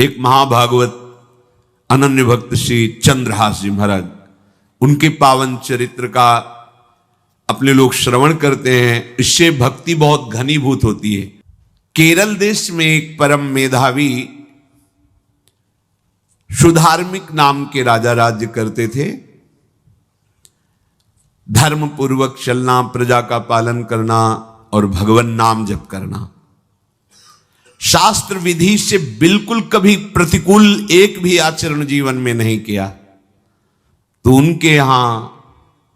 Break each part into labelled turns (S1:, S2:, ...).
S1: एक महाभागवत अनन्य भक्त श्री चंद्रहास जी महाराज, उनके पावन चरित्र का अपने लोग श्रवण करते हैं, इससे भक्ति बहुत घनीभूत होती है। केरल देश में एक परम मेधावी सुधार्मिक नाम के राजा राज्य करते थे। धर्म पूर्वक चलना, प्रजा का पालन करना और भगवान नाम जप करना, शास्त्र विधि से बिल्कुल कभी प्रतिकूल एक भी आचरण जीवन में नहीं किया। तो उनके यहां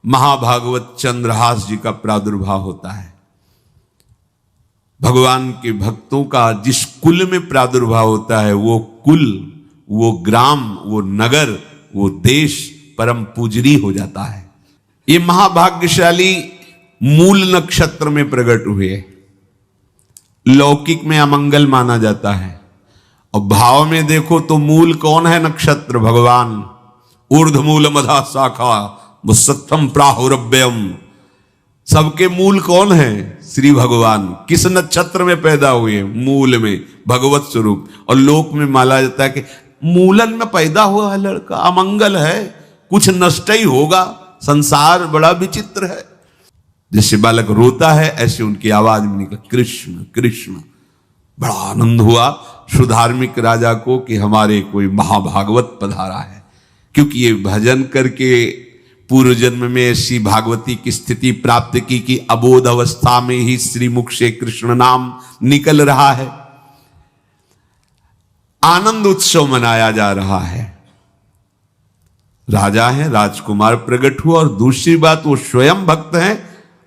S1: महाभागवत चंद्रहास जी का प्रादुर्भाव होता है। भगवान के भक्तों का जिस कुल में प्रादुर्भाव होता है, वो कुल, वो ग्राम, वो नगर, वो देश परम पूजनीय हो जाता है। ये महाभाग्यशाली मूल नक्षत्र में प्रकट हुए। लौकिक में अमंगल माना जाता है और भाव में देखो तो मूल कौन है? नक्षत्र भगवान। ऊर्ध्वमूल मधा शाखा मुसत्थम प्राहुरव्ययम, सबके मूल कौन है? श्री भगवान। किस नक्षत्र में पैदा हुए? मूल में, भगवत स्वरूप। और लोक में माना जाता है कि मूलन में पैदा हुआ है लड़का, अमंगल है, कुछ नष्ट ही होगा, संसार बड़ा विचित्र है। जैसे बालक रोता है ऐसे उनकी आवाज में निकला कृष्ण कृष्ण। बड़ा आनंद हुआ सुधार्मिक राजा को कि हमारे कोई महाभागवत पधारा है, क्योंकि ये भजन करके पूर्व जन्म में ऐसी भागवती की स्थिति प्राप्त की कि अबोध अवस्था में ही श्रीमुख से कृष्ण नाम निकल रहा है। आनंद उत्सव मनाया जा रहा है। राजा है, राजकुमार प्रकट हुआ, और दूसरी बात वो स्वयं भक्त हैं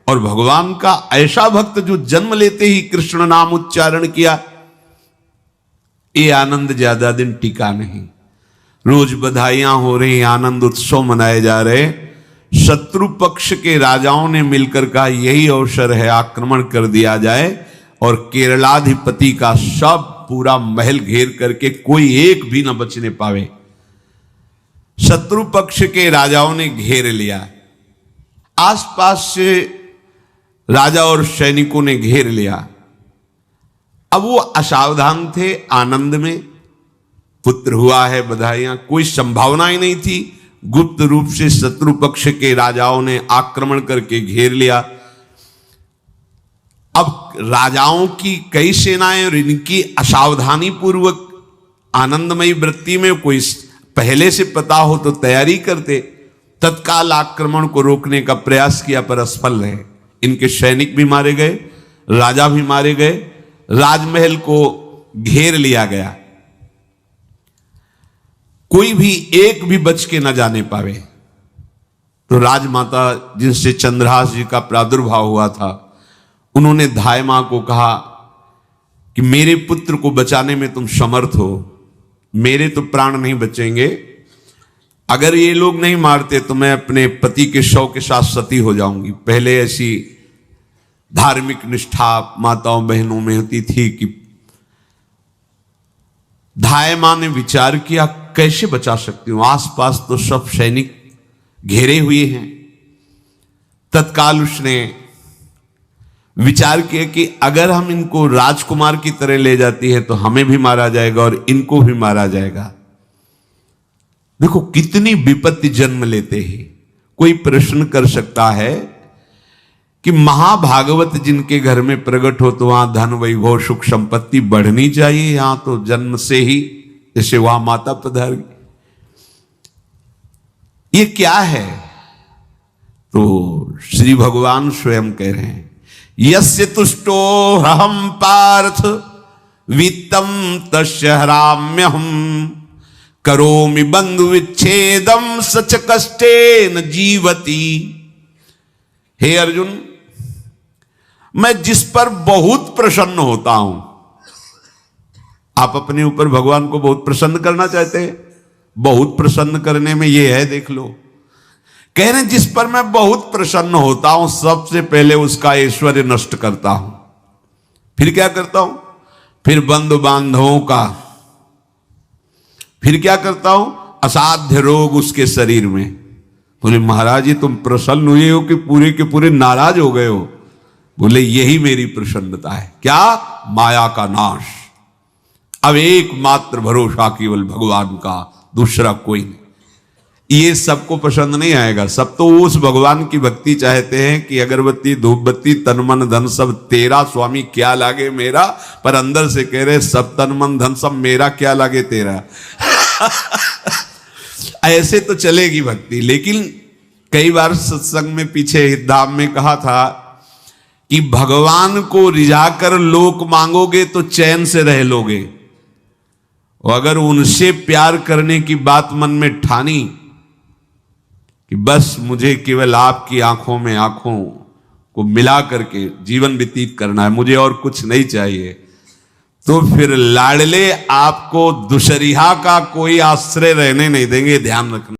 S1: और भगवान का ऐसा भक्त जो जन्म लेते ही कृष्ण नाम उच्चारण किया। ये आनंद ज्यादा दिन टिका नहीं। रोज बधाइयां हो रही, आनंद उत्सव मनाए जा रहे। शत्रु पक्ष के राजाओं ने मिलकर कहा यही अवसर है, आक्रमण कर दिया जाए और केरलाधिपति का सब पूरा महल घेर करके कोई एक भी न बचने पावे। शत्रु पक्ष के राजाओं ने घेर लिया, आसपास से राजा और सैनिकों ने घेर लिया। अब वो असावधान थे, आनंद में पुत्र हुआ है, बधाइयां, कोई संभावना ही नहीं थी। गुप्त रूप से शत्रु पक्ष के राजाओं ने आक्रमण करके घेर लिया। अब राजाओं की कई सेनाएं और इनकी असावधानी पूर्वक आनंदमयी वृत्ति में कोई पहले से पता हो तो तैयारी करते, तत्काल आक्रमण को रोकने का प्रयास किया पर असफल रहे। इनके सैनिक भी मारे गए, राजा भी मारे गए, राजमहल को घेर लिया गया, कोई भी एक भी बच के न जाने पावे। तो राजमाता जिनसे चंद्रहास जी का प्रादुर्भाव हुआ था, उन्होंने धाय मां को कहा कि मेरे पुत्र को बचाने में तुम समर्थ हो, मेरे तो प्राण नहीं बचेंगे, अगर ये लोग नहीं मारते तो मैं अपने पति के शव के साथ सती हो जाऊंगी। पहले ऐसी धार्मिक निष्ठा माताओं बहनों में होती थी कि धाय मां ने विचार किया कैसे बचा सकती हूं, आसपास तो सब सैनिक घेरे हुए हैं। तत्काल उसने विचार किया कि अगर हम इनको राजकुमार की तरह ले जाती है तो हमें भी मारा जाएगा और इनको भी मारा जाएगा। देखो कितनी विपत्ति जन्म लेते हैं। कोई प्रश्न कर सकता है कि महाभागवत जिनके घर में प्रकट हो तो वहां धन वैभव सुख संपत्ति बढ़नी चाहिए, यहां तो जन्म से ही जैसे वहां माता पधार गई, ये क्या है? तो श्री भगवान स्वयं कह रहे हैं यस्य तुष्टो हम पार्थ वित्तम तस्य हराम्यहम करोमि बंधु विच्छेदम सच कष्टेन जीवति। हे अर्जुन, मैं जिस पर बहुत प्रसन्न होता हूं, आप अपने ऊपर भगवान को बहुत प्रसन्न करना चाहते हैं, बहुत प्रसन्न करने में ये है, देख लो। कह रहे जिस पर मैं बहुत प्रसन्न होता हूं सबसे पहले उसका ऐश्वर्य नष्ट करता हूं, फिर क्या करता हूं? फिर बंधु बांधवों का, फिर क्या करता हूं? असाध्य रोग उसके शरीर में। बोले महाराज ये तुम प्रसन्न हुए हो कि पूरे के पूरे नाराज हो गए हो? बोले यही मेरी प्रसन्नता है। क्या? माया का नाश, अब एकमात्र भरोसा केवल भगवान का, दूसरा कोई नहीं। ये सबको पसंद नहीं आएगा। सब तो उस भगवान की भक्ति चाहते हैं कि अगरबत्ती धूपबत्ती तन मन धन सब तेरा, स्वामी क्या लागे मेरा, पर अंदर से कह रहे सब तन मन धन सब मेरा, क्या लागे तेरा। ऐसे तो चलेगी भक्ति। लेकिन कई बार सत्संग में पीछे हितधाम में कहा था कि भगवान को रिझाकर लोक मांगोगे तो चैन से रह लोगे, और अगर उनसे प्यार करने की बात मन में ठानी कि बस मुझे केवल आपकी आंखों में आंखों को मिला करके जीवन व्यतीत करना है, मुझे और कुछ नहीं चाहिए, तो फिर लाडले आपको दुशरिहा का कोई आश्रय रहने नहीं देंगे। ध्यान रखना।